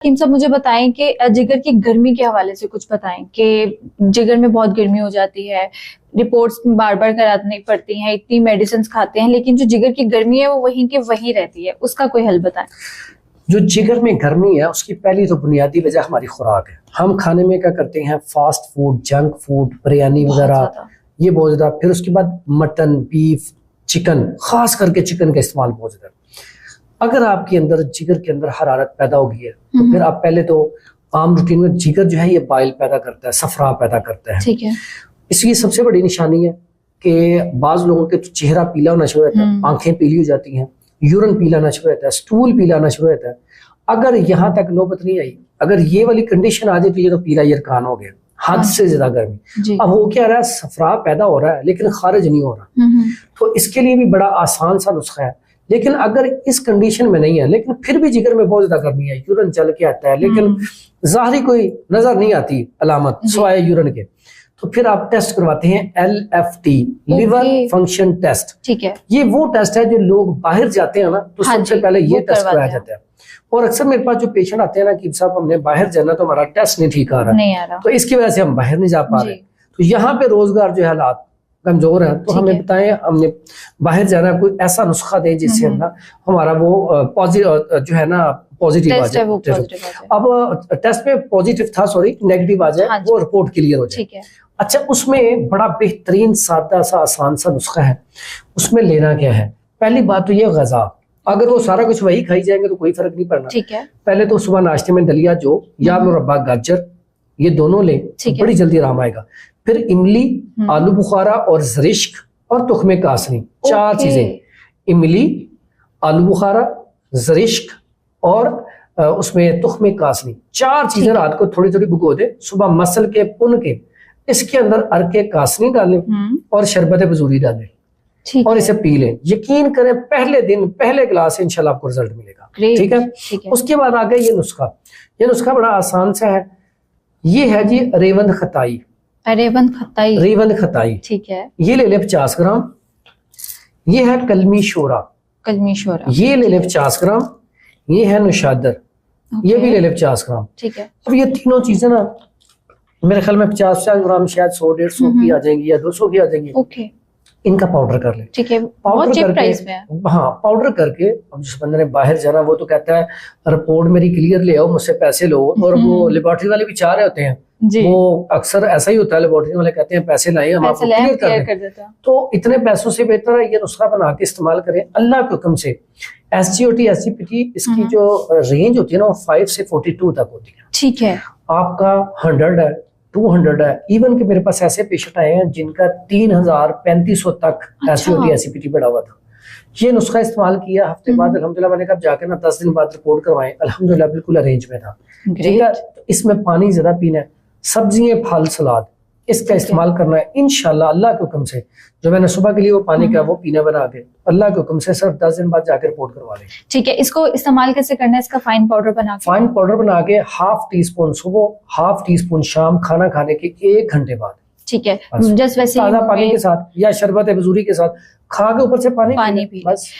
हकीम साहब मुझे बताएं कि जिगर की गर्मी के हवाले से कुछ बताएं कि जिगर में बहुत गर्मी हो जाती है, रिपोर्ट्स बार बार करानी पड़ती हैं, इतनी मेडिसिन खाते हैं लेकिन जो जिगर की गर्मी है वो वहीं की वहीं रहती है, उसका कोई हल बताएं। जो जिगर में गर्मी है उसकी पहली तो बुनियादी वजह हमारी खुराक है। हम खाने में क्या करते हैं, fast food, junk food, biryani वगैरह, ये बहुत ज्यादा। फिर उसके बाद मटन, बीफ, चिकन, खास करके चिकन का इस्तेमाल बहुत ज्यादा। अगर आपके अंदर जिगर के अंदर हरारत पैदा हो गई है तो फिर आप पहले तो आम रूटीन में जिगर जो है ये बाइल पैदा करता है, सफरा पैदा करता है। ठीक है। इसकी सबसे बड़ी निशानी है कि बाज लोगों के तो चेहरा पीला होना शुरू होता है, आंखें पीली हो जाती हैं, यूरिन पीला होना शुरू होता है, स्टूल पीला होना शुरू होता है। अगर यहाँ तक नौबत नहीं आई, अगर ये वाली कंडीशन आ जाती है तो पीला यरकान हो गया, हद से ज्यादा गर्मी। अब वो क्या रहा है, सफरा पैदा हो रहा है लेकिन खारिज नहीं हो रहा। तो इसके लिए भी बड़ा आसान सा नुस्खा है। लेकिन अगर इस कंडीशन में नहीं है लेकिन फिर भी जिगर में बहुत ज्यादा गर्मी है, यूरिन चल के आता है लेकिन ज़ाहिरी कोई नजर नहीं आती अलामत सिवाय यूरिन के, तो फिर आप टेस्ट करवाते हैं LFT, लिवर फंक्शन टेस्ट। ठीक है। ये वो टेस्ट है जो लोग बाहर जाते हैं ना तो सबसे पहले ये टेस्ट कराया जाता है। और अक्सर मेरे पास जो पेशेंट आते हैं ना कि साहब हमने बाहर जाना तो हमारा टेस्ट नहीं ठीक आ रहा, तो इसकी वजह से हम बाहर नहीं जा पा रहे। तो यहाँ पे रोजगार जो हालात कमजोर है, तो हमें बताएं, हमने बाहर जाना, कोई ऐसा नुस्खा दें जिससे ना हमारा वो पॉजिटिव जो है ना पॉजिटिव आ जाए। अब टेस्ट में पॉजिटिव था, सॉरी नेगेटिव आ जाए, वो रिपोर्ट क्लियर हो जाए। अच्छा, उसमें बड़ा बेहतरीन सादा सा आसान सा नुस्खा है। उसमें लेना क्या है, पहली बात तो ये गजा, अगर वो सारा कुछ वही खाई जाएंगे तो कोई फर्क नहीं पड़ना। ठीक है। पहले तो सुबह नाश्ते में दलिया जो या मुरब्बा गाजर, ये दोनों ले, बड़ी जल्दी आराम आएगा। फिर इमली, आलू बुखारा और जरिश्क और तुख्मे कासनी, चार चीजें, इमली, आलू बुखारा, जरिश्क और उसमें तुख्मे कासनी, चार चीजें रात को थोड़ी थोड़ी भिगो दे, सुबह मसल के पुन के इसके अंदर अरके कासनी डालें और शरबत बजूरी डालें और इसे पी लें। यकीन करें पहले दिन पहले गिलास से इंशाल्लाह आपको रिजल्ट मिलेगा। ठीक है। उसके बाद आ गया ये नुस्खा। ये नुस्खा बड़ा आसान सा है। ये है जी रेवंद खताई। रेवंद खताई, रेवंद खताई, ठीक है। ये ले ले 50 ग्राम। ये है कलमी शोरा, कलमी शोरा, ये ले ले 50 ग्राम। ये है नुशादर, ये भी ले ले 50 ग्राम। ठीक है। अब ये तीनों चीजें ना मेरे ख्याल में 50 ग्राम शायद 100-150 की आ जाएंगी या 200 की आ जाएंगी। ओके। इनका पाउडर कर ले। ठीक है। पाउडर करके, हाँ पाउडर करके, अब जिस बंदे ने बाहर जाना वो तो कहता है रिपोर्ट मेरी क्लियर ले आओ, मुझसे पैसे लो, और वो लेबोरेटरी वाले भी चाह रहे होते हैं जी। वो अक्सर ऐसा ही होता है, लेबोरेटरी वाले कहते हैं पैसे लाए, हम आपको क्लियर कर देते हैं। तो इतने पैसों से बेहतर है ये नुस्खा बना के इस्तेमाल करें अल्लाह के हुक्म से। SGOT SGPT इसकी जो रेंज होती है ना वो 5 से 42 तक होती है। ठीक है। आपका 100 है, 200 है, इवन कि मेरे पास ऐसे पेशेंट आए हैं जिनका 3000-3500 तक SGOT SGPT बढ़ा हुआ था। ये नुस्खा इस्तेमाल किया, हफ्ते बाद अल्हम्दुलिल्लाह मैंने कहा जाके ना 10 दिन बाद रिपोर्ट करवाएं, अल्हम्दुलिल्लाह बिल्कुल अरेंज में था। ठीक है। इसमें पानी ज्यादा पीना है, सब्जियां, फल, सलाद, इसका इस्तेमाल करना है इंशाल्लाह अल्लाह के हुक्म से। जो मैंने सुबह के लिए वो पानी का वो पीना बना के अल्लाह के हुक्म से सिर्फ 10 दिन बाद जाकर रिपोर्ट करवा लें। ठीक है। इसको इस्तेमाल कैसे करना है, इसका फाइन पाउडर बना के? फाइन पाउडर बना के 1/2 टीस्पून सुबह, 1/2 टीस्पून शाम, खाना खाने के 1 घंटे बाद। ठीक है। जस्ट वैसे ताजा पानी के साथ या शरबत बजूरी के साथ खा के ऊपर से पानी पी बस।